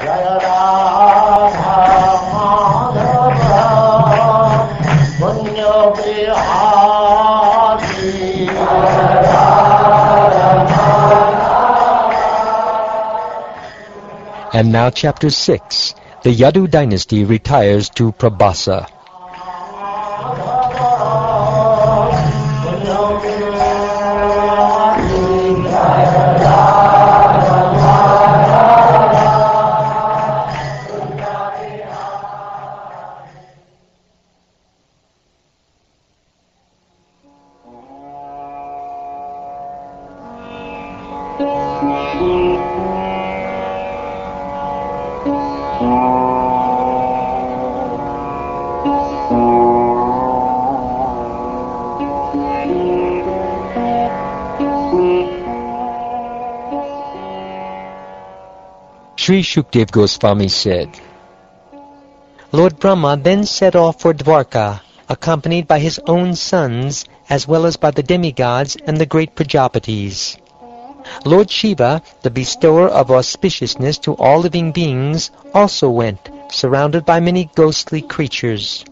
Jaya Radha Madhava Punya Bihari Jaya Radha. And now Chapter 6. The Yadu Dynasty retires to Prabhasa. Sri Shukdev Goswami said, Lord Brahma then set off for Dwarka, accompanied by his own sons, as well as by the demigods and the great Prajapatis. Lord Shiva, the bestower of auspiciousness to all living beings, also went, surrounded by many ghostly creatures.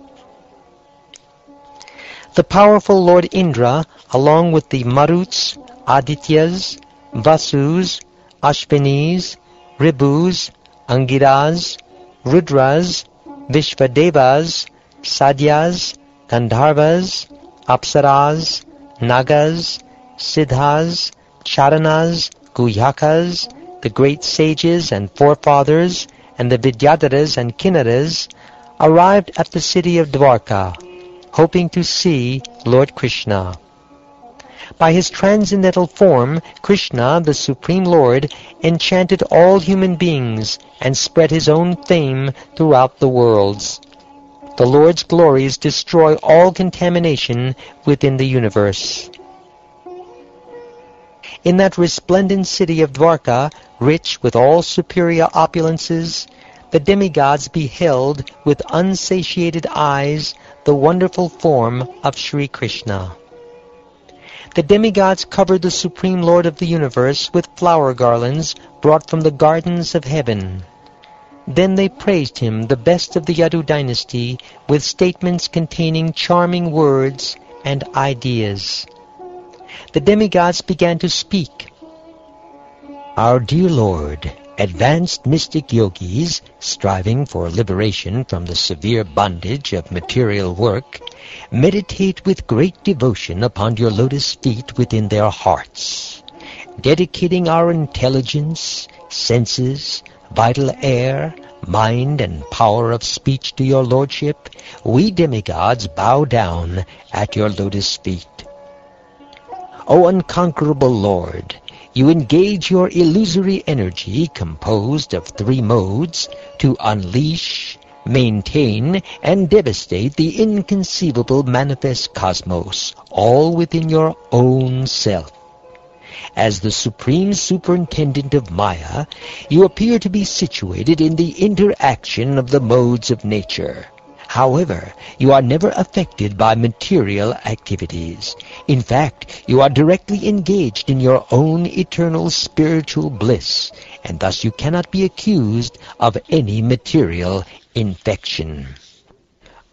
The powerful Lord Indra, along with the Maruts, Adityas, Vasus, Ashvinis, Ribus, Angiras, Rudras, Vishvadevas, Sadyas, Gandharvas, Apsaras, Nagas, Siddhas, Charanas, Guhyakas, the great sages and forefathers, and the Vidyadharas and Kinnaras, arrived at the city of Dwarka, hoping to see Lord Krishna. By his transcendental form, Krishna, the Supreme Lord, enchanted all human beings and spread his own fame throughout the worlds. The Lord's glories destroy all contamination within the universe. In that resplendent city of Dwarka, rich with all superior opulences, the demigods beheld with unsatiated eyes the wonderful form of Sri Krishna. The demigods covered the Supreme Lord of the universe with flower garlands brought from the gardens of heaven. Then they praised him, the best of the Yadu Dynasty, with statements containing charming words and ideas. The demigods began to speak. Our dear Lord, advanced mystic yogis, striving for liberation from the severe bondage of material work, meditate with great devotion upon your lotus feet within their hearts. Dedicating our intelligence, senses, vital air, mind, and power of speech to your lordship, we demigods bow down at your lotus feet. O unconquerable Lord, you engage your illusory energy, composed of three modes, to unleash, maintain, and devastate the inconceivable manifest cosmos, all within your own self. As the supreme superintendent of Maya, you appear to be situated in the interaction of the modes of nature. However, you are never affected by material activities. In fact, you are directly engaged in your own eternal spiritual bliss, and thus you cannot be accused of any material infection.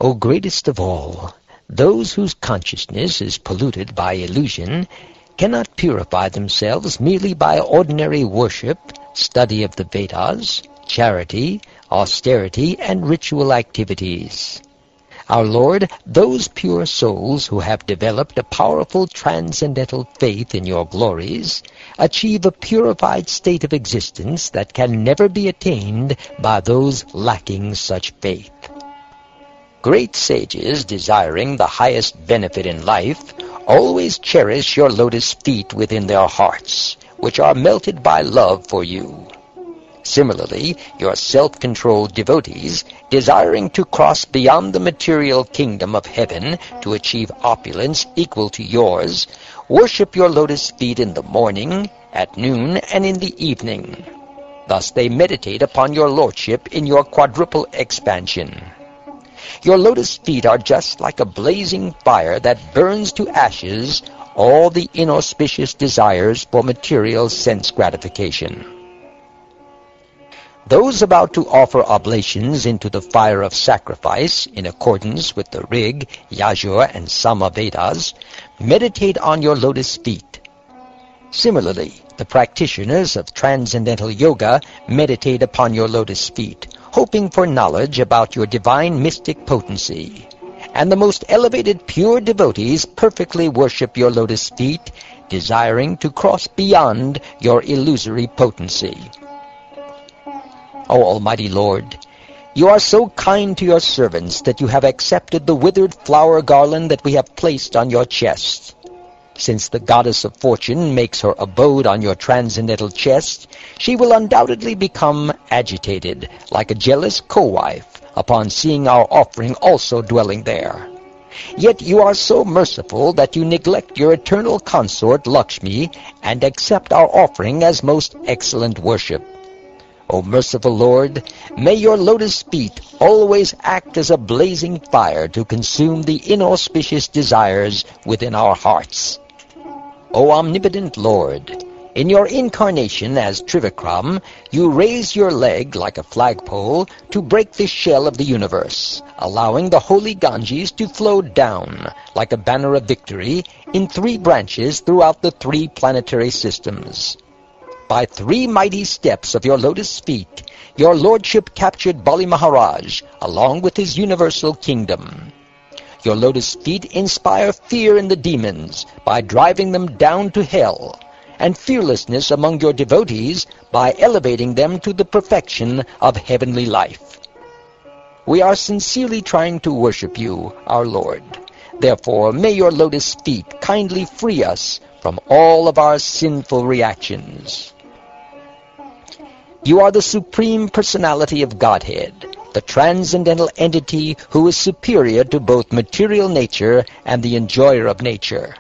O greatest of all, those whose consciousness is polluted by illusion cannot purify themselves merely by ordinary worship, study of the Vedas, charity, austerity, and ritual activities. Our Lord, those pure souls who have developed a powerful transcendental faith in your glories achieve a purified state of existence that can never be attained by those lacking such faith. Great sages, desiring the highest benefit in life, always cherish your lotus feet within their hearts, which are melted by love for you. Similarly, your self-controlled devotees, desiring to cross beyond the material kingdom of heaven to achieve opulence equal to yours, worship your lotus feet in the morning, at noon, and in the evening. Thus they meditate upon your lordship in your quadruple expansion. Your lotus feet are just like a blazing fire that burns to ashes all the inauspicious desires for material sense gratification. Those about to offer oblations into the fire of sacrifice in accordance with the Rig, Yajur, and Sama Vedas meditate on your lotus feet. Similarly, the practitioners of transcendental yoga meditate upon your lotus feet, hoping for knowledge about your divine mystic potency. And the most elevated pure devotees perfectly worship your lotus feet, desiring to cross beyond your illusory potency. O Almighty Lord, you are so kind to your servants that you have accepted the withered flower garland that we have placed on your chest. Since the goddess of fortune makes her abode on your transcendental chest, she will undoubtedly become agitated, like a jealous co-wife, upon seeing our offering also dwelling there. Yet you are so merciful that you neglect your eternal consort Lakshmi and accept our offering as most excellent worship. O merciful Lord, may your lotus feet always act as a blazing fire to consume the inauspicious desires within our hearts. O omnipotent Lord, in your incarnation as Trivikram, you raise your leg like a flagpole to break the shell of the universe, allowing the holy Ganges to flow down like a banner of victory in 3 branches throughout the 3 planetary systems. By 3 mighty steps of your lotus feet, your lordship captured Bali Maharaj along with his universal kingdom. Your lotus feet inspire fear in the demons by driving them down to hell, and fearlessness among your devotees by elevating them to the perfection of heavenly life. We are sincerely trying to worship you, our Lord. Therefore, may your lotus feet kindly free us from all of our sinful reactions. You are the Supreme Personality of Godhead, the transcendental entity who is superior to both material nature and the enjoyer of nature.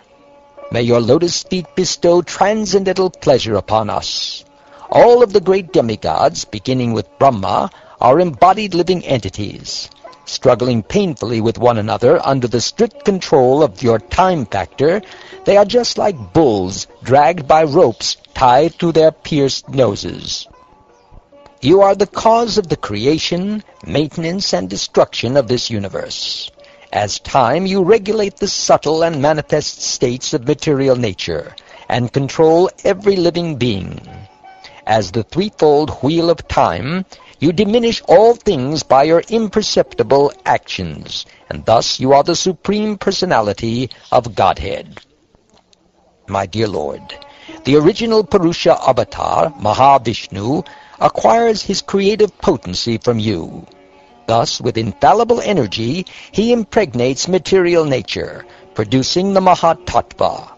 May your lotus feet bestow transcendental pleasure upon us. All of the great demigods, beginning with Brahma, are embodied living entities. Struggling painfully with one another under the strict control of your time factor, they are just like bulls dragged by ropes tied to their pierced noses. You are the cause of the creation, maintenance, and destruction of this universe. As time, you regulate the subtle and manifest states of material nature, and control every living being. As the threefold wheel of time, you diminish all things by your imperceptible actions, and thus you are the Supreme Personality of Godhead. My dear Lord, the original Purusha avatar, Mahavishnu, acquires his creative potency from you. Thus, with infallible energy, he impregnates material nature, producing the Mahatattva.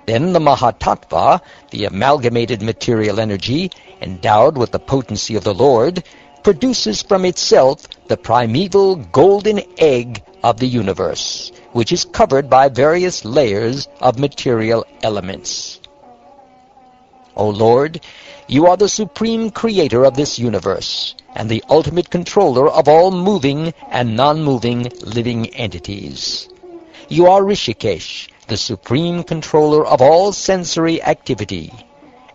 Then the Mahatattva, the amalgamated material energy, endowed with the potency of the Lord, produces from itself the primeval golden egg of the universe, which is covered by various layers of material elements. O Lord, you are the supreme creator of this universe, and the ultimate controller of all moving and non-moving living entities. You are Rishikesh, the supreme controller of all sensory activity,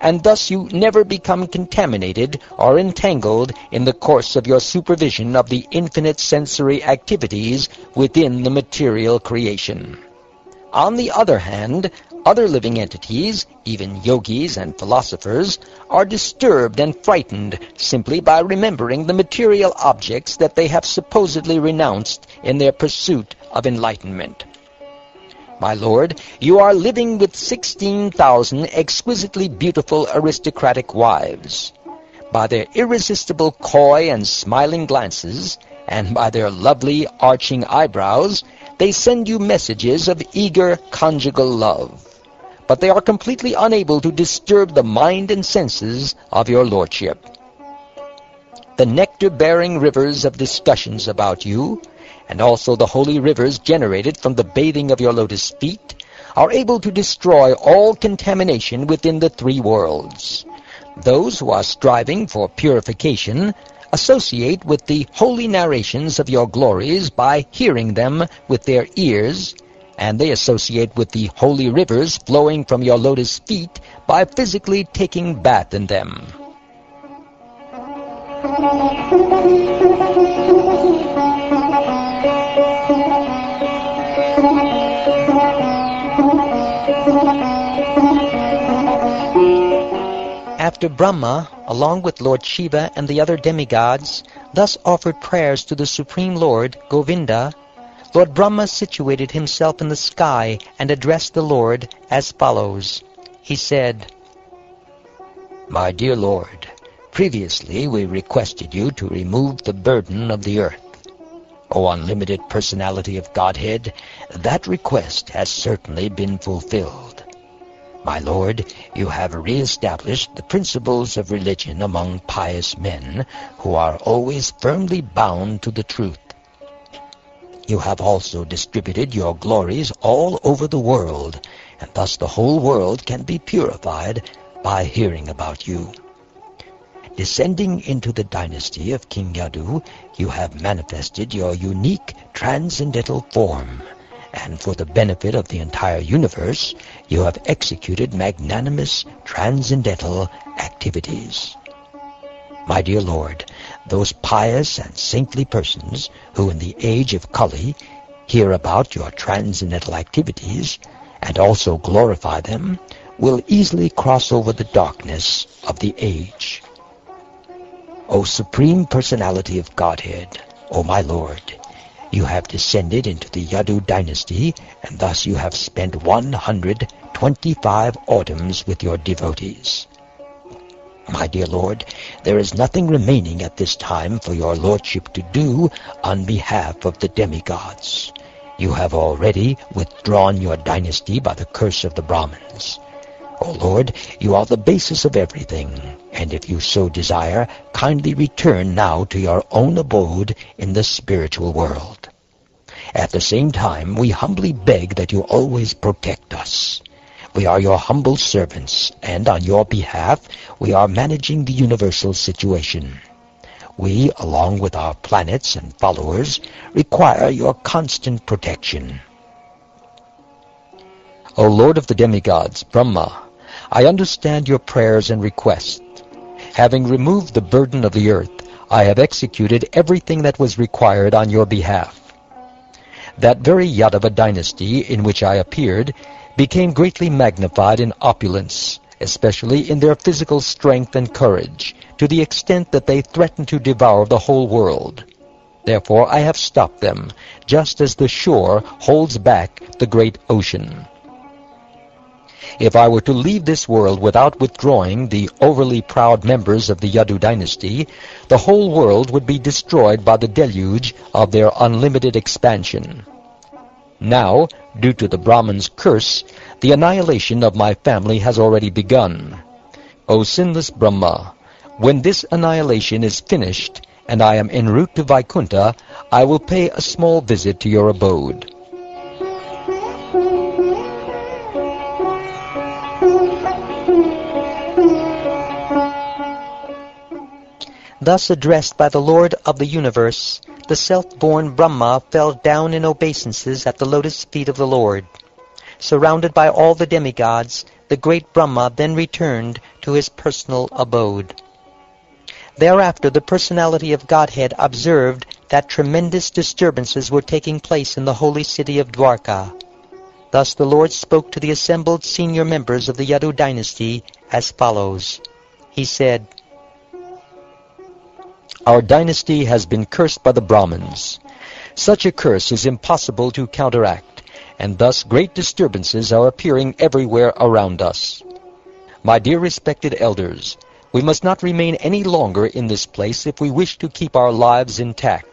and thus you never become contaminated or entangled in the course of your supervision of the infinite sensory activities within the material creation. On the other hand, other living entities, even yogis and philosophers, are disturbed and frightened simply by remembering the material objects that they have supposedly renounced in their pursuit of enlightenment. My Lord, you are living with 16,000 exquisitely beautiful aristocratic wives. By their irresistible coy and smiling glances, and by their lovely arching eyebrows, they send you messages of eager conjugal love. But they are completely unable to disturb the mind and senses of your lordship. The nectar-bearing rivers of discussions about you, and also the holy rivers generated from the bathing of your lotus feet, are able to destroy all contamination within the 3 worlds. Those who are striving for purification associate with the holy narrations of your glories by hearing them with their ears, and they associate with the holy rivers flowing from your lotus feet by physically taking bath in them. After Brahma, along with Lord Shiva and the other demigods, thus offered prayers to the Supreme Lord, Govinda, Lord Brahma situated himself in the sky and addressed the Lord as follows. He said, "My dear Lord, previously we requested you to remove the burden of the earth. O unlimited personality of Godhead, that request has certainly been fulfilled. My Lord, you have re-established the principles of religion among pious men who are always firmly bound to the truth. You have also distributed your glories all over the world, and thus the whole world can be purified by hearing about you. Descending into the dynasty of King Yadu, you have manifested your unique transcendental form, and for the benefit of the entire universe, you have executed magnanimous transcendental activities. My dear Lord, those pious and saintly persons who in the age of Kali hear about your transcendental activities and also glorify them will easily cross over the darkness of the age. O Supreme Personality of Godhead, O my Lord, you have descended into the Yadu Dynasty, and thus you have spent 125 autumns with your devotees. My dear Lord, there is nothing remaining at this time for your Lordship to do on behalf of the demigods. You have already withdrawn your dynasty by the curse of the Brahmins. O Lord, you are the basis of everything, and if you so desire, kindly return now to your own abode in the spiritual world. At the same time, we humbly beg that you always protect us. We are your humble servants, and on your behalf, we are managing the universal situation. We, along with our planets and followers, require your constant protection. O Lord of the demigods, Brahma, I understand your prayers and requests. Having removed the burden of the earth, I have executed everything that was required on your behalf. That very Yadava dynasty in which I appeared became greatly magnified in opulence, especially in their physical strength and courage, to the extent that they threatened to devour the whole world. Therefore I have stopped them, just as the shore holds back the great ocean. If I were to leave this world without withdrawing the overly proud members of the Yadu dynasty, the whole world would be destroyed by the deluge of their unlimited expansion. Now, due to the Brahman's curse, the annihilation of my family has already begun. O sinless Brahma, when this annihilation is finished, and I am en route to Vaikuntha, I will pay a small visit to your abode. Thus addressed by the Lord of the universe, the self-born Brahma fell down in obeisances at the lotus feet of the Lord. Surrounded by all the demigods, the great Brahma then returned to his personal abode. Thereafter the personality of Godhead observed that tremendous disturbances were taking place in the holy city of Dwarka. Thus the Lord spoke to the assembled senior members of the Yadu dynasty as follows. He said, Our dynasty has been cursed by the Brahmins. Such a curse is impossible to counteract, and thus great disturbances are appearing everywhere around us. My dear respected elders, we must not remain any longer in this place if we wish to keep our lives intact.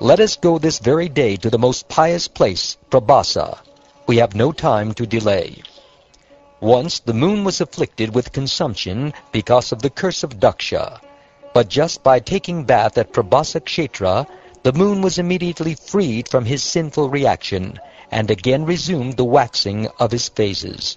Let us go this very day to the most pious place, Prabhasa. We have no time to delay. Once the moon was afflicted with consumption because of the curse of Daksha. But just by taking bath at Prabhasa Kshetra, the moon was immediately freed from his sinful reaction and again resumed the waxing of his phases.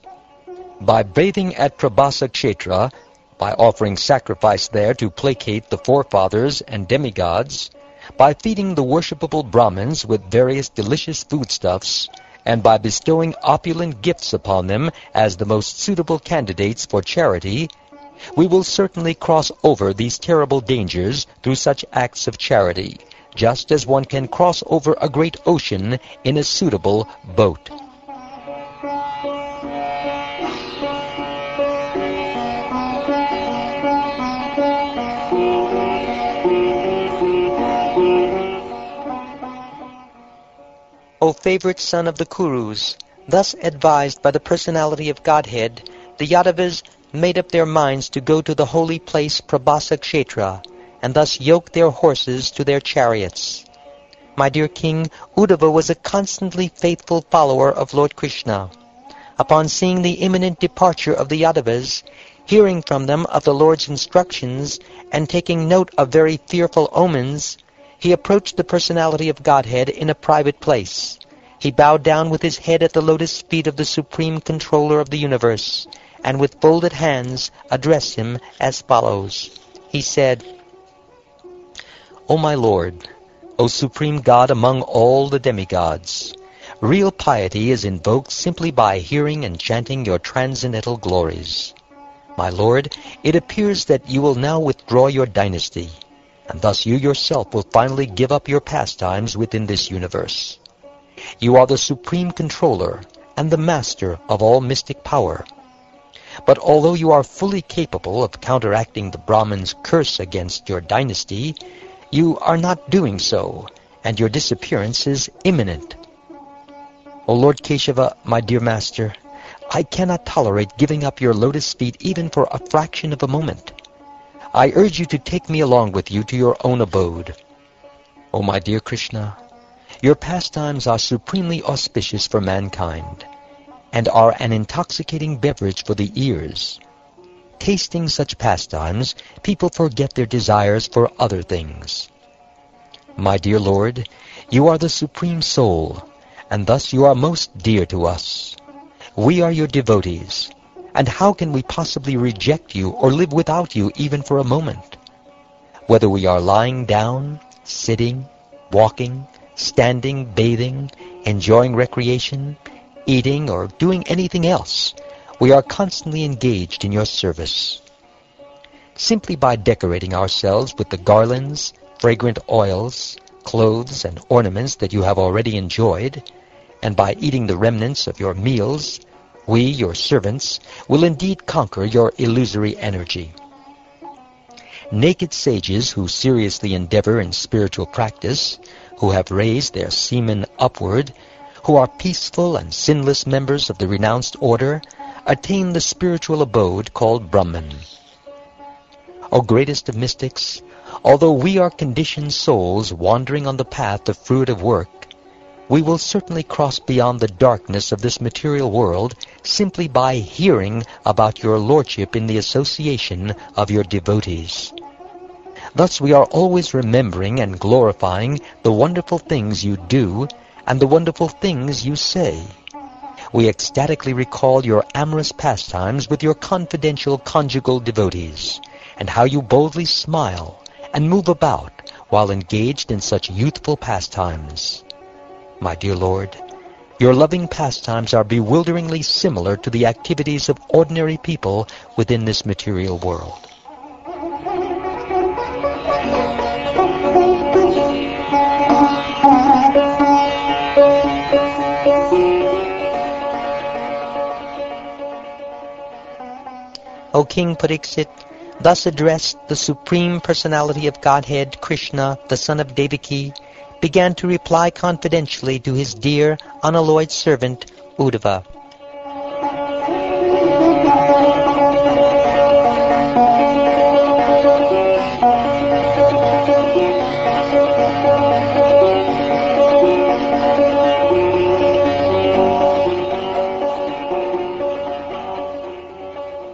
By bathing at Prabhasa Kshetra, by offering sacrifice there to placate the forefathers and demigods, by feeding the worshipable Brahmins with various delicious foodstuffs, and by bestowing opulent gifts upon them as the most suitable candidates for charity, We will certainly cross over these terrible dangers through such acts of charity, just as one can cross over a great ocean in a suitable boat. O favorite son of the Kurus, thus advised by the personality of Godhead, the Yadavas made up their minds to go to the holy place Prabhasa Kshetra, and thus yoke their horses to their chariots. My dear king, Uddhava was a constantly faithful follower of Lord Krishna. Upon seeing the imminent departure of the Yadavas, hearing from them of the Lord's instructions, and taking note of very fearful omens, he approached the personality of Godhead in a private place. He bowed down with his head at the lotus feet of the Supreme Controller of the universe, and with folded hands addressed him as follows. He said, O my Lord, O Supreme God among all the demigods, real piety is invoked simply by hearing and chanting your transcendental glories. My Lord, it appears that you will now withdraw your dynasty, and thus you yourself will finally give up your pastimes within this universe. You are the Supreme Controller and the Master of all mystic power. But although you are fully capable of counteracting the Brahmin's curse against your dynasty, you are not doing so, and your disappearance is imminent. O Lord Keshava, my dear Master, I cannot tolerate giving up your lotus feet even for a fraction of a moment. I urge you to take me along with you to your own abode. O my dear Krishna, your pastimes are supremely auspicious for mankind, and are an intoxicating beverage for the ears. Tasting such pastimes, people forget their desires for other things. My dear Lord, you are the Supreme Soul, and thus you are most dear to us. We are your devotees, and how can we possibly reject you or live without you even for a moment? Whether we are lying down, sitting, walking, standing, bathing, enjoying recreation, eating, or doing anything else, we are constantly engaged in your service. Simply by decorating ourselves with the garlands, fragrant oils, clothes, and ornaments that you have already enjoyed, and by eating the remnants of your meals, we, your servants, will indeed conquer your illusory energy. Naked sages who seriously endeavor in spiritual practice, who have raised their semen upward, who are peaceful and sinless members of the renounced order, attain the spiritual abode called Brahman. O greatest of mystics, although we are conditioned souls wandering on the path of fruitive work, we will certainly cross beyond the darkness of this material world simply by hearing about your lordship in the association of your devotees. Thus we are always remembering and glorifying the wonderful things you do and the wonderful things you say. We ecstatically recall your amorous pastimes with your confidential conjugal devotees, and how you boldly smile and move about while engaged in such youthful pastimes. My dear Lord, your loving pastimes are bewilderingly similar to the activities of ordinary people within this material world. O King Pariksit, thus addressed the Supreme Personality of Godhead, Krishna, the son of Devaki, began to reply confidentially to his dear, unalloyed servant, Uddhava.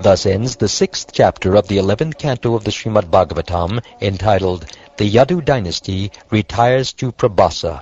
Thus ends the 6th chapter of the 11th canto of the Srimad Bhagavatam, entitled, The Yadu Dynasty Retires to Prabhasa.